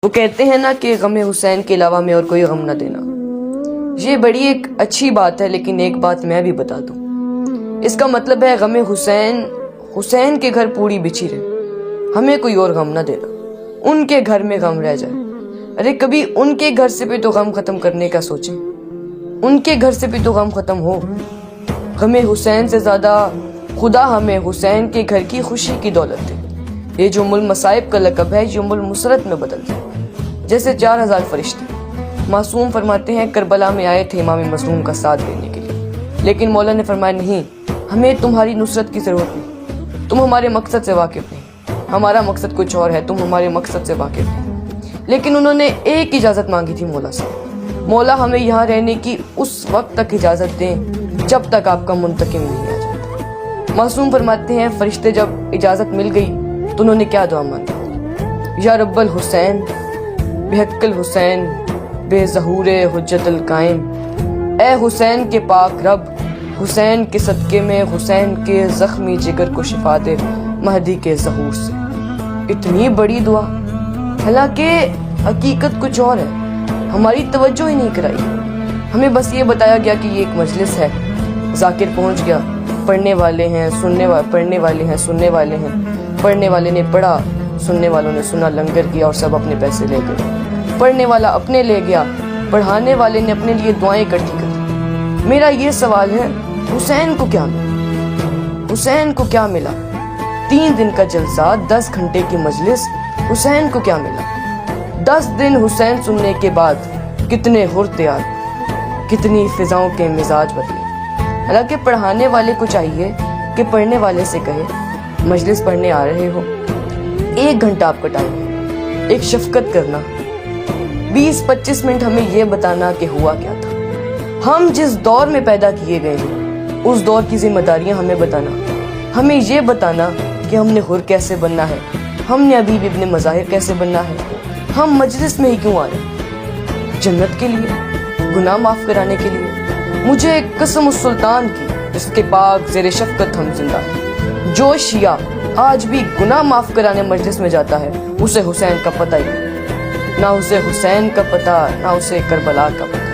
وہ کہتے ہیں نا کہ غم حسین کے علاوہ میں اور کوئی غم نہ دینا. یہ بڑی ایک اچھی بات ہے، لیکن ایک بات میں بھی بتا دوں. اس کا مطلب ہے غم حسین کے گھر پوڑی بچھی رہے، ہمیں کوئی اور غم نہ دینا. ان کے گھر میں غم رہ جائے. ارے کبھی ان کے گھر سے بھی تو غم ختم کرنے کا سوچیں. ان کے گھر سے بھی تو غم ختم ہو. غم حسین سے زیادہ خدا ہمیں حسین کے گھر کی خوشی کی دولت دے. یہ جو ام المصائب کا لقب ہے، یہ ام المسرت میں بدل دے. جیسے 4000 فرشتے. معصوم فرماتے ہیں کربلا میں آئے تھے امام مظلوم کا ساتھ دینے کے لیے، لیکن مولا نے فرمایا نہیں، ہمیں تمہاری نصرت کی ضرورت نہیں. تم ہمارے مقصد سے واقف نہیں، ہمارا مقصد کچھ اور ہے، تم ہمارے مقصد سے واقف نہیں. لیکن انہوں نے ایک اجازت مانگی تھی مولا سے. مولا ہمیں یہاں رہنے کی اس وقت تک اجازت دیں جب تک آپ کا منتقم نہیں آ جاتا. معصوم فرماتے ہیں فرشتے جب اجازت مل گئی تو انہوں نے کیا دعا مانگی؟ یا رب الحسین بحق الحسین بے ظہور حجت القائم. اے حسین کے پاک رب، حسین کے صدقے میں حسین کے زخمی جگر کو شفا دے مہدی کے ظہور سے. اتنی بڑی دعا، حالانکہ حقیقت کچھ اور ہے. ہماری توجہ ہی نہیں کرائی. ہمیں بس یہ بتایا گیا کہ یہ ایک مجلس ہے، ذاکر پہنچ گیا، پڑھنے والے ہیں پڑھنے والے ہیں سننے والے ہیں. پڑھنے والے نے پڑھا، سننے والوں نے سنا، لنگر کیا اور سب اپنے پیسے لے گئے. پڑھنے والا اپنے لے گیا، پڑھانے والے نے اپنے لیے دعائیں اکٹھی کر. میرا یہ سوال ہے، حسین کو کیا ملا؟ حسین کو کیا ملا؟ 3 دن کا جلسہ، 10 گھنٹے کی مجلس، حسین کو کیا ملا؟ 10 دن حسین سننے کے بعد کتنے حرتیار، کتنی فضاؤں کے مزاج بدلے. حالانکہ پڑھانے والے کو چاہیے کہ پڑھنے والے سے کہے مجلس پڑھنے آ رہے ہو، 1 گھنٹہ آپ کا ٹائم ہے، ایک شفقت کرنا، 20-25 منٹ ہمیں یہ بتانا کہ ہوا کیا تھا. ہم جس دور میں پیدا کیے گئے ہیں اس دور کی ذمہ داریاں ہمیں بتانا. ہمیں یہ بتانا کہ ہم نے حر کیسے بننا ہے، ہم نے ابھی ابن مظاہر کیسے بننا ہے. ہم مجلس میں ہی کیوں آ رہے ہیں؟ جنت کے لیے، گناہ معاف کرانے کے لیے. مجھے قسم السلطان کی جس کے پاک زیر شفقت ہم زندہ ہیں، جو شیعہ آج بھی گناہ معاف کرانے مجلس میں جاتا ہے، اسے حسین کا پتہ ہی نہیں. نہ اسے حسین کا پتہ، نہ اسے کربلا کا پتہ.